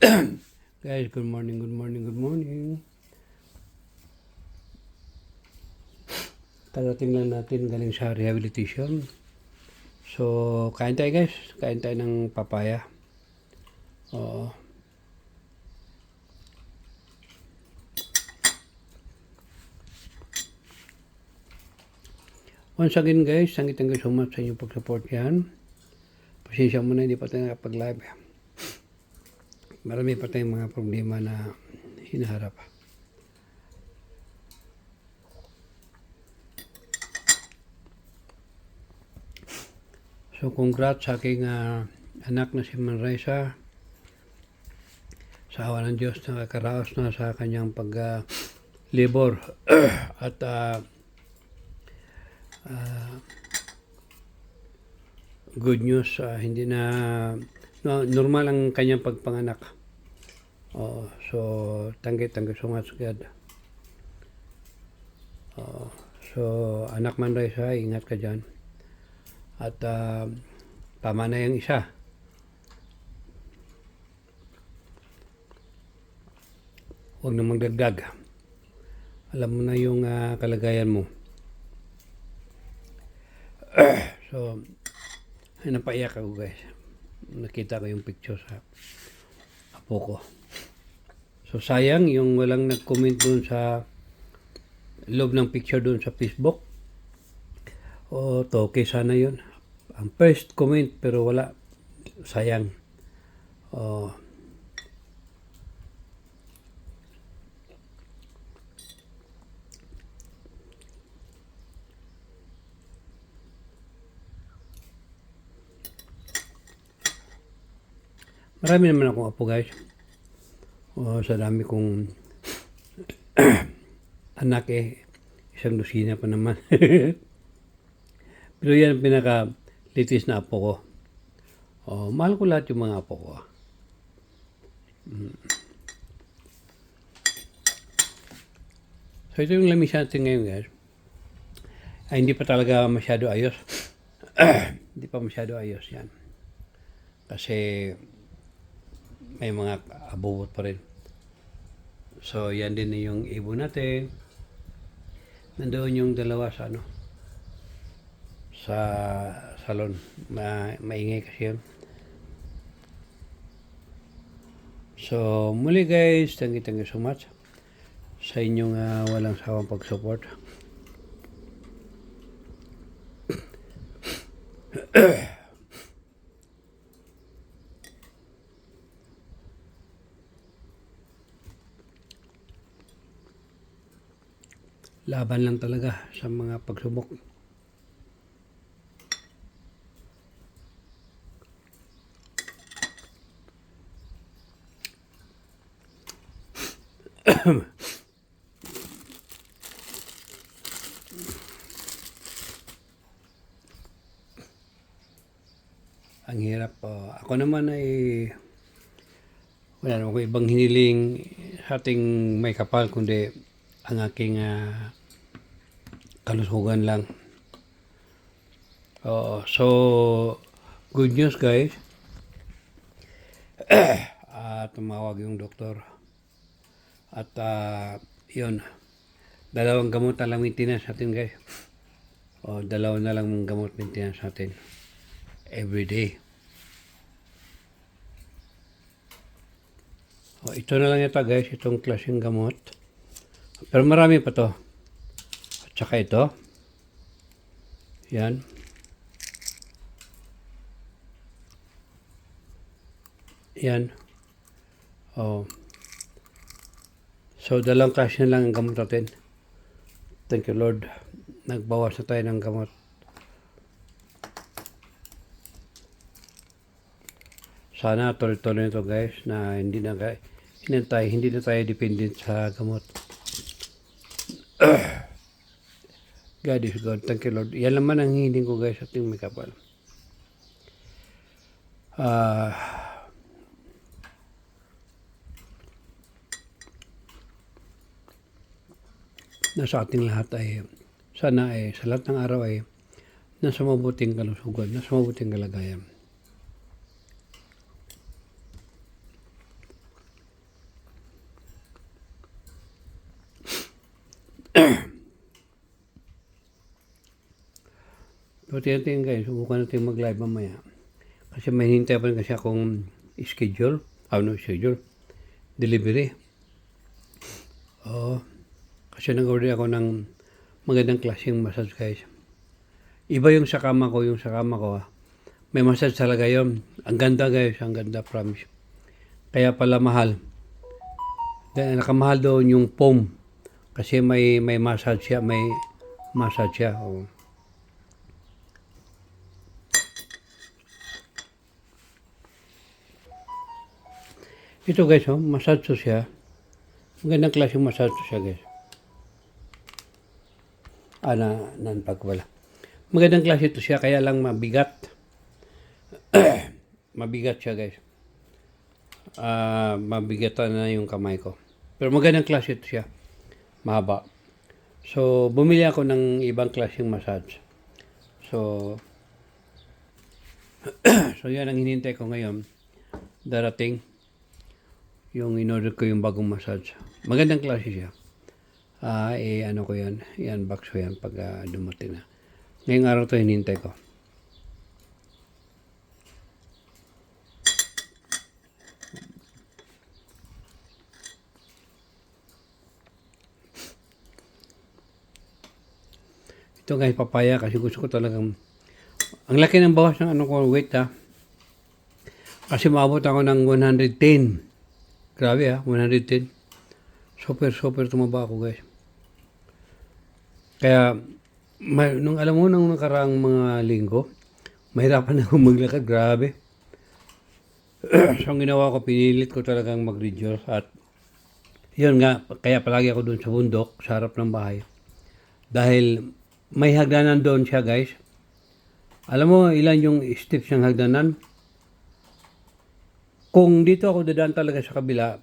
Guys, good morning, good morning, good morning. Karating lang natin galing sa rehabilitation. So, kain tayo guys. Kain tayo ng papaya. Oo. Once again guys, thank you so much sa inyong pag-support yan. Pasensya mo na, hindi pa tayo nakapag-live. Marami pa tayong mga problema na hinaharap. So, congrats sa aking anak na si Manresa. Sa awa ng Diyos, nakakaraos na sa kanyang pag-labor. At good news, hindi na normal ang kanyang pagpanganak. So, thank you so much God. So, anak Manresa, ingat ka dyan. At tama na yung isa. Huwag na magdagdag. Alam mo na yung kalagayan mo. So, napaiyak ako guys. Nakita ko yung picture sa apo ko. So, sayang yung walang nag-comment dun sa loob ng picture dun sa Facebook. Okay sana yun. Ang first comment pero wala. Sayang. Marami naman akong apo guys. Sa dami kong anak isang dosina pa naman. Pero yan ang pinaka-litis na apo ko. Mahal ko lahat yung mga apo ko. So ito yung lamis natin ngayon guys. Hindi pa talaga masyado ayos. Hindi pa masyado ayos yan. Kasi may mga abubot pa rin. So yan din yung ibon natin. Nandoon yung dalawa sa sa salon. Maingay kasi yun. So muli guys, thank you so much sa inyong walang sawang pag-support. Laban lang talaga sa mga pagsubok. Ang hirap. Ako naman ay wala naman ko ibang hiniling sa ating may kapal kundi ang aking kalusugan lang. So, good news guys. Tumawag yung doktor. At yun, dalawang gamot na lang maintenance natin guys. Dalawa na lang gamot maintenance natin every day. Ito na lang yata guys, itong klaseng gamot. Pero marami pa to. At saka ito. Yan. Yan. So, dalawang klase na lang ang gamot natin. Thank you Lord. Nagbawas na tayo ng gamot. Sana tuloy-tuloy nito guys na hindi na tayo dependent sa gamot. God is good. Thank you Lord. Yan naman ang hihiling ko guys sa ating may kapal. Nasa ating lahat ay sana sa lahat ng araw ay nasa mabuting kalusugan, nasa mabuting kalagayan. So, tingnan guys, subukan natin mag-live mamaya. Kasi may hintay pa rin kasi akong schedule. Schedule? Delivery. Oo. Kasi nag-order ako ng magandang klaseng massage guys. Iba yung sa kama ko, may massage talaga yun. Ang ganda guys, ang ganda, promise. Kaya pala mahal. Dahil nakamahal doon yung foam. Kasi may massage siya, Oh. Ito guys, massage to siya. Magandang klaseng massage to siya guys. Nanpag ko pala. Magandang klase to siya, kaya lang mabigat. Mabigat siya guys. Mabigatan na yung kamay ko. Pero magandang klase to siya. Mahaba. So, bumili ako ng ibang klaseng massage. So, yan ang hinintay ko ngayon. Darating. Yung in-order ko yung bagong massage. Magandang klase siya. Ano ko yan. I-unbox ko yan pag dumating na. Ngayong araw to hinintay ko. Ito guys, papaya kasi gusto ko talagang ang laki ng bawas ng weight Kasi maabot ako ng 110. Grabe 110. Super tumaba ako guys. Kaya, nung nakaraang mga linggo, mahirapan ako maglakad, grabe. So, ang ginawa ko, pinilit ko talagang mag-reduce at yun nga, kaya palagi ako doon sa bundok, sa harap ng bahay. Dahil may hagdanan doon siya guys. Alam mo ilan yung steps ng hagdanan? Kung dito ako dadaan talaga sa kabila,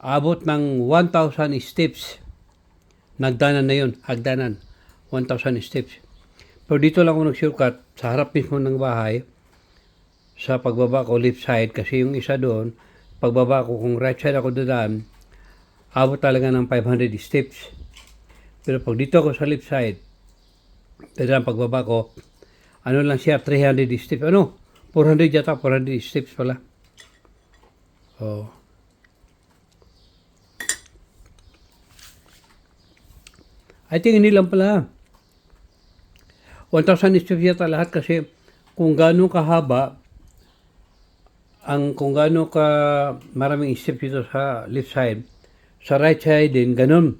abot ng 1,000 steps. Nagdanan na yun, hagdanan. 1,000 steps. Pero dito lang ako nag-shortcut sa harap mismo ng bahay. Sa pagbaba ko left side, kasi yung isa doon, pagbaba ko kung right side ako dadaan, abot talaga ng 500 steps. Pero pag dito ako sa left side, dadaan pagbaba ko, ano lang siya, 300 steps. 400 yata, 400 steps pala. Oh. I think hindi lang pala. 1,000 steps yata lahat kasi kung gaano kahaba, kung gaano ka maraming steps dito sa left side, sa right side din, ganun.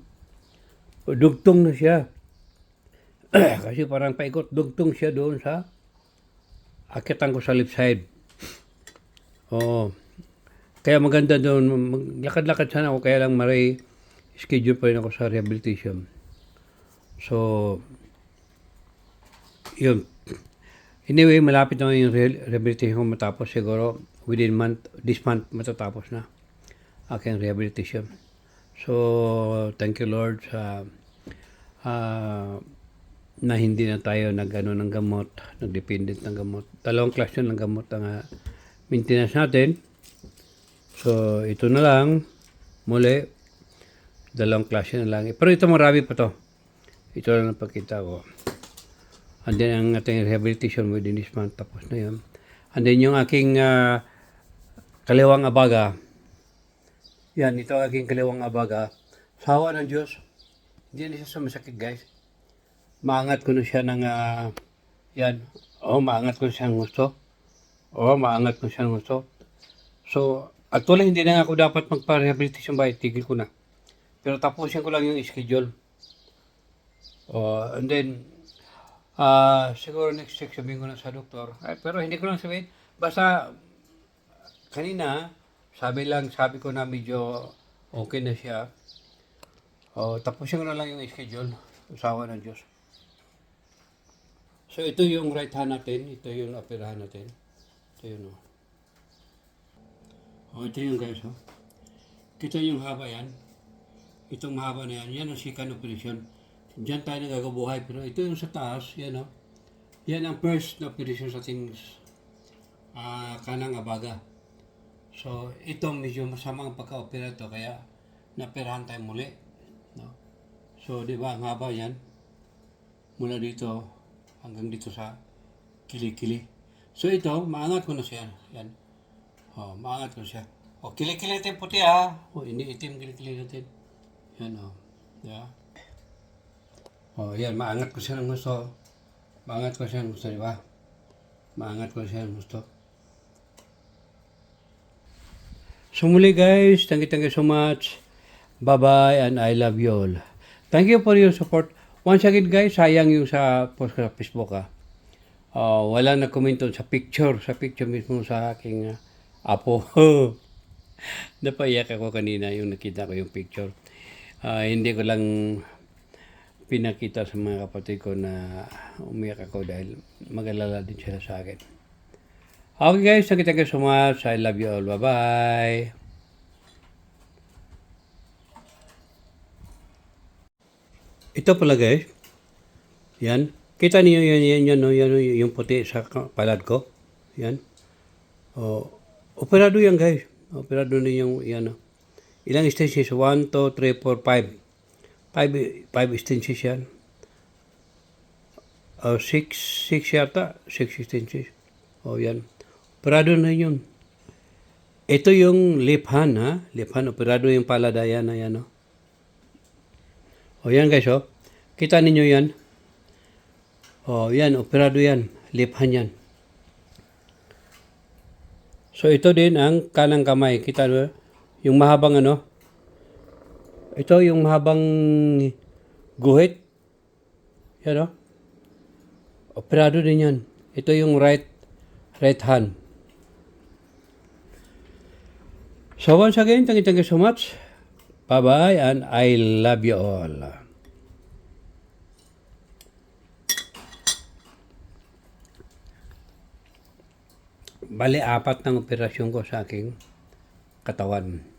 Dugtong na siya. Kasi parang paikot, dugtong siya doon sa akitan ko sa left side. Oo. Kaya maganda doon, maglakad-lakad sana ako, kaya lang schedule pa rin ako sa rehabilitation. So, yun. Anyway, malapit na yung rehabilitation ko matapos. Siguro, this month matatapos na aking rehabilitation. So, thank you Lord sa na hindi na tayo ng gamot, nag-dependent ng gamot. 2 klase ng gamot ang maintenance natin. So, ito na lang. Muli, 2 klase na lang. Pero ito marami pa to. Ito lang napakita ko. And then, ang ating rehabilitation within this month, tapos na yun. And then, yung aking kaliwang abaga. Yan, ito ang aking kaliwang abaga. Sa awa ng Diyos, hindi na siya sumasakit guys. Maangat ko na siya ng, maangat ko siya ng gusto. Maangat ko siya ng gusto. So, actually, hindi na ako dapat magpa-rehabilitation ba, tigil ko na. Pero tapusin ko lang yung schedule. And then, siguro next week sabihin ko na sa doktor. Pero hindi ko lang sabihin. Basta, kanina, sabi ko na medyo okay na siya. Tapusin ko na lang yung schedule. Usawa ng Diyos. So, ito yung right hand natin. Ito yung upper hand natin. Ito yun, ito yung guys, Kita yung haba yan. Itong mahaba na yan. Yan ang second operation. Diyan tayo nagagabuhay. Pero ito yung sa taas. Yan, Yan ang first na operation sa ating kanang abaga. So, ito medyo masamang pagka-opera ito. Kaya, naperahan tayo muli. No? So, di ba, ang haba yan. Mula dito hanggang dito sa kilikili. So, ito, maangat ko na siya. Yan. Oh, maangat ko siya. O, kilikili natin puti ha. O, hindi itim kilikili natin. Yan o. Yeah. O, yan. Maangat ko siya ng gusto. Maangat ko siya ng gusto, di ba? Maangat ko siya ng gusto. So muli guys, thank you so much. Bye-bye and I love you all. Thank you for your support. Once again guys, sayang yung sa post ko sa Facebook ha. Wala nag-comment sa picture mismo sa aking apo. Napaiyak ako kanina yung nakita ko yung picture. Hindi ko lang pinakita sa mga kapatid ko na umiyak ako dahil mag-alala din sila sa akin. Okay guys, thank you so much. I love you all. Bye-bye. Ito pala guys. Yan. Kita niyo yan, yung puti sa palad ko. Yan. Operado yan guys. Operado na yung yan. Ilang stages? 1, 2, 3, 4, 5. 5 stages yan. 6 yata. 6 stages. Yan. Operado na yun. Ito yung left hand ha. Left hand. Operado yung paladayan na yan. Yan guys Kita ninyo yan. Yan. Operado yan. Left hand yan. So ito din ang kanang kamay. Kita nyo? Yung mahabang Ito yung mahabang guhit. Yan Operado din yan. Ito yung right hand. So once again, thank you so much. Bye-bye and I love you all. Bali, 4 ng operasyon ko sa aking katawan.